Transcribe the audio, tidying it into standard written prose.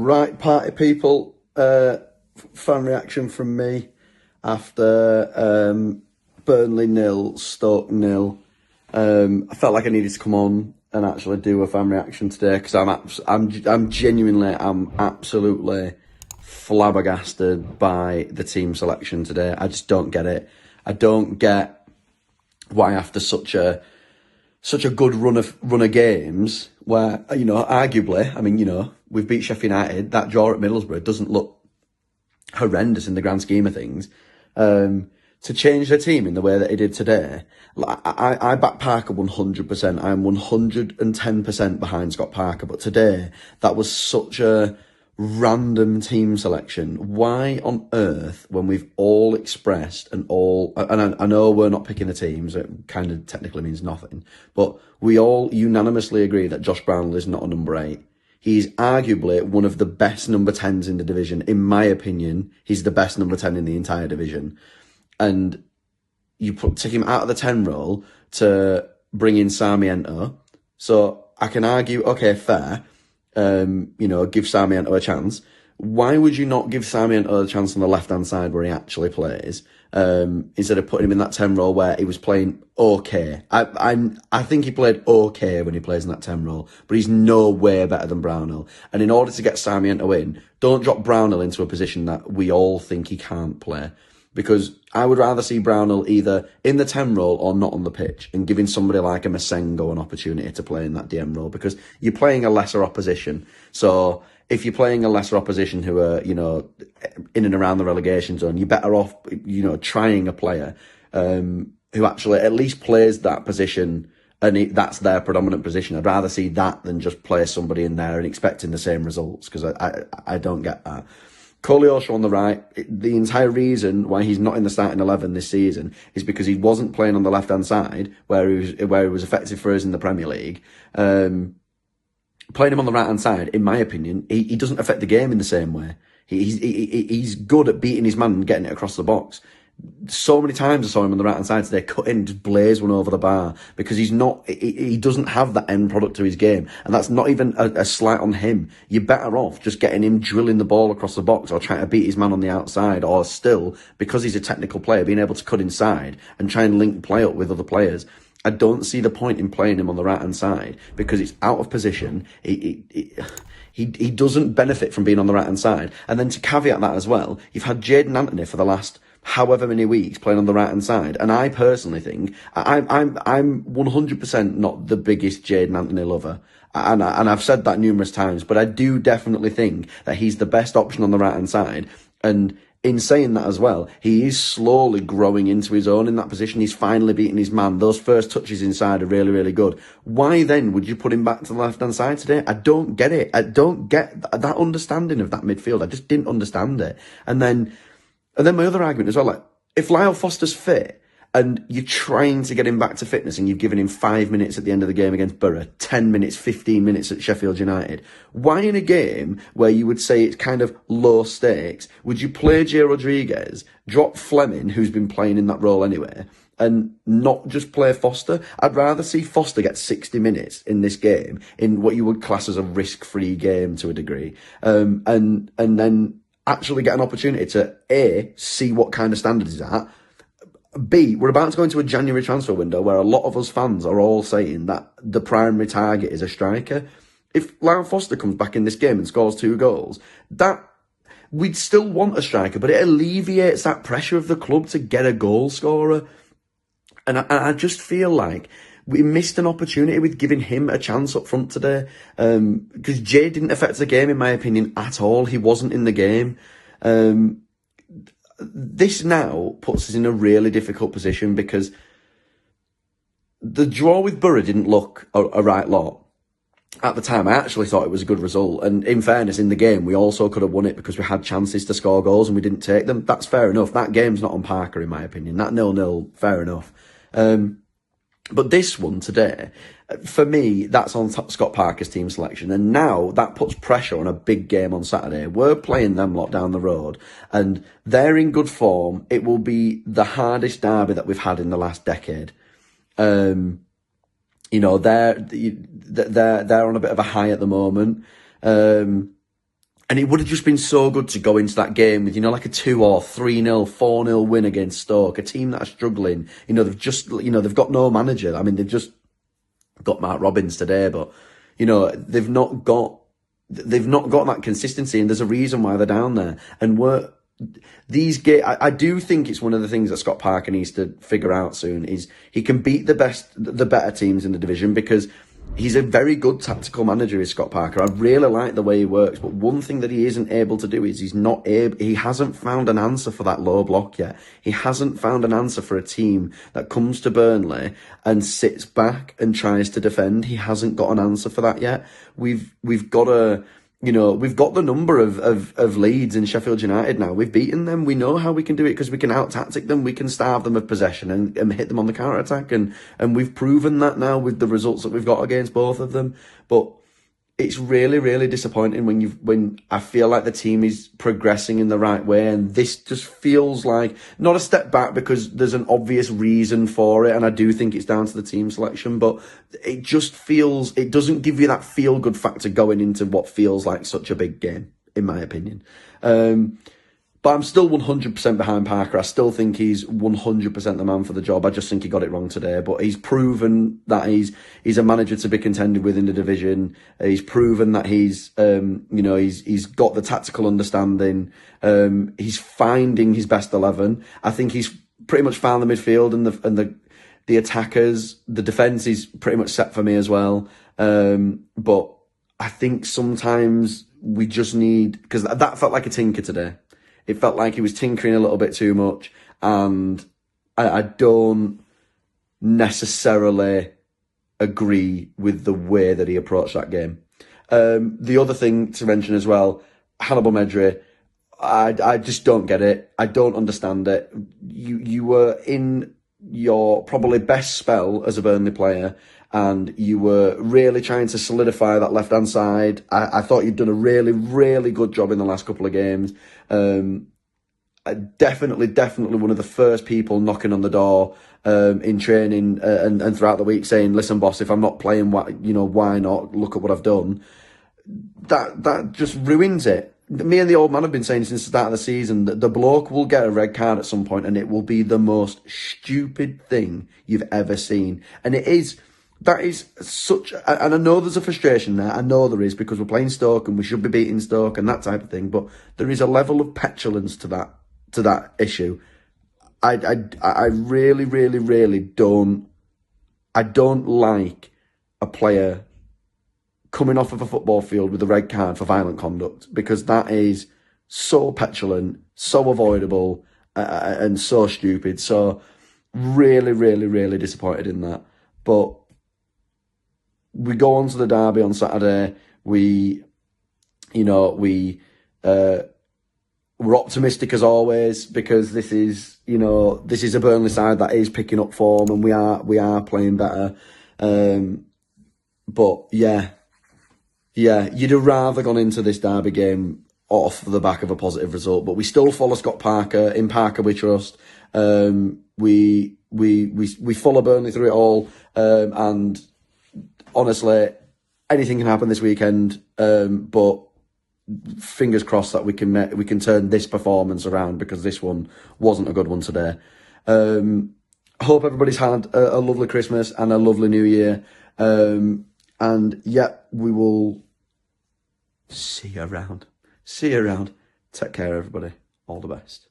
Right, party people, fan reaction from me after Burnley 0, Stoke 0. I felt like I needed to come on and actually do a fan reaction today because I'm absolutely flabbergasted by the team selection today. I just don't get it. I don't get why after such a good run of games where, arguably, we've beat Sheffield United. That draw at Middlesbrough doesn't look horrendous in the grand scheme of things. To change their team in the way that he did today, I back Parker 100%. I'm 110% behind Scott Parker. But today, that was such a random team selection. Why on earth, when we've all expressed and I know we're not picking the teams, it kind of technically means nothing, but we all unanimously agree that Josh Brownell is not a number 8. He's arguably one of the best number 10s in the division. In my opinion, he's the best number 10 in the entire division. And you take him out of the 10 role to bring in Sarmiento. So I can argue, okay, fair. Give Sarmiento a chance. Why would you not give Sarmiento a chance on the left-hand side where he actually plays, instead of putting him in that 10 role where he was playing okay? I think he played okay when he plays in that 10 role, but he's no way better than Brownell. And in order to get Sarmiento in, don't drop Brownell into a position that we all think he can't play. Because I would rather see Brownell either in the 10 role or not on the pitch and giving somebody like a Masengo an opportunity to play in that DM role, because you're playing a lesser opposition. So if you're playing a lesser opposition who are, in and around the relegation zone, you're better off, trying a player who actually at least plays that position and that's their predominant position. I'd rather see that than just play somebody in there and expecting the same results, because I don't get that. Koleosho on the right, the entire reason why he's not in the starting 11 this season is because he wasn't playing on the left-hand side where he was effective for us in the Premier League. Playing him on the right-hand side, in my opinion, he doesn't affect the game in the same way. He's good at beating his man and getting it across the box. So many times I saw him on the right-hand side today, cut in, just blaze one over the bar, because he doesn't have that end product to his game. And that's not even a slight on him. You're better off just getting him drilling the ball across the box or trying to beat his man on the outside, or still, because he's a technical player, being able to cut inside and try and link play up with other players. I don't see the point in playing him on the right-hand side because it's out of position. He doesn't benefit from being on the right-hand side. And then to caveat that as well, you've had Jayden Anthony for the last however many weeks playing on the right-hand side. And I personally think, I'm 100% not the biggest Jayden Anthony lover. And I've said that numerous times, but I do definitely think that he's the best option on the right-hand side. And in saying that as well, he is slowly growing into his own in that position. He's finally beating his man. Those first touches inside are really, really good. Why then would you put him back to the left-hand side today? I don't get it. I don't get that understanding of that midfield. I just didn't understand it. And then my other argument as well, like, if Lyle Foster's fit and you're trying to get him back to fitness and you've given him 5 minutes at the end of the game against Borough, 10 minutes, 15 minutes at Sheffield United, why in a game where you would say it's kind of low stakes, would you play Jay Rodriguez, drop Fleming, who's been playing in that role anyway, and not just play Foster? I'd rather see Foster get 60 minutes in this game, in what you would class as a risk-free game to a degree, and then actually get an opportunity to A, see what kind of standard he's at, B, we're about to go into a January transfer window where a lot of us fans are all saying that the primary target is a striker. If Lyle Foster comes back in this game and scores 2 goals, that we'd still want a striker, but it alleviates that pressure of the club to get a goal scorer. And I just feel like we missed an opportunity with giving him a chance up front today. Because Jay didn't affect the game, in my opinion, at all. He wasn't in the game. This now puts us in a really difficult position because the draw with Borough didn't look a right lot. At the time, I actually thought it was a good result. And in fairness, in the game, we also could have won it because we had chances to score goals and we didn't take them. That's fair enough. That game's not on Parker, in my opinion. That 0-0, fair enough. But this one today, for me, that's on Scott Parker's team selection. And now that puts pressure on a big game on Saturday. We're playing them lot down the road and they're in good form. It will be the hardest derby that we've had in the last decade. They're on a bit of a high at the moment. And it would have just been so good to go into that game with, like a 2 or 3-0, 4-0 win against Stoke, a team that are struggling. They've got no manager. I mean, they've just got Mark Robbins today, but, they've not got that consistency, and there's a reason why they're down there. And I do think it's one of the things that Scott Parker needs to figure out soon is he can beat the better teams in the division, because he's a very good tactical manager, is Scott Parker. I really like the way he works, but one thing that he isn't able to do is he hasn't found an answer for that low block yet. He hasn't found an answer for a team that comes to Burnley and sits back and tries to defend. He hasn't got an answer for that yet. We've got the number of leads in Sheffield United now. We've beaten them. We know how we can do it because we can out-tactic them. We can starve them of possession and hit them on the counter-attack. And we've proven that now with the results that we've got against both of them. But it's really, really disappointing when I feel like the team is progressing in the right way, and this just feels like not a step back because there's an obvious reason for it, and I do think it's down to the team selection, but it doesn't give you that feel good factor going into what feels like such a big game, in my opinion. But I'm still 100% behind Parker. I still think he's 100% the man for the job. I just think he got it wrong today. But he's proven that he's a manager to be contended with in the division. He's proven that he's got the tactical understanding. He's finding his best 11. I think he's pretty much found the midfield and the attackers. The defence is pretty much set for me as well. But I think sometimes we just need, because that felt like a tinker today. It felt like he was tinkering a little bit too much, and I don't necessarily agree with the way that he approached that game. The other thing to mention as well, Hannibal Medri, I just don't get it. I don't understand it. You were in your probably best spell as a Burnley player, and you were really trying to solidify that left-hand side. I thought you'd done a really, really good job in the last couple of games. Definitely one of the first people knocking on the door in training and throughout the week saying, listen, boss, if I'm not playing, why not? Look at what I've done. That just ruins it. Me and the old man have been saying since the start of the season that the bloke will get a red card at some point, and it will be the most stupid thing you've ever seen. And that is such, and I know there's a frustration there. I know there is, because we're playing Stoke and we should be beating Stoke and that type of thing. But there is a level of petulance to that issue. I really, really, really don't like a player coming off of a football field with a red card for violent conduct, because that is so petulant, so avoidable, and so stupid. So really, really, really disappointed in that. But we go on to the derby on Saturday. We're optimistic as always, because this is a Burnley side that is picking up form, and we are playing better. But yeah, you'd have rather gone into this derby game off the back of a positive result. But we still follow Scott Parker. In Parker we trust. We follow Burnley through it all, and honestly, anything can happen this weekend. But fingers crossed that we can turn this performance around, because this one wasn't a good one today. Hope everybody's had a lovely Christmas and a lovely New Year. And yeah, we will see you around. Take care, everybody. All the best.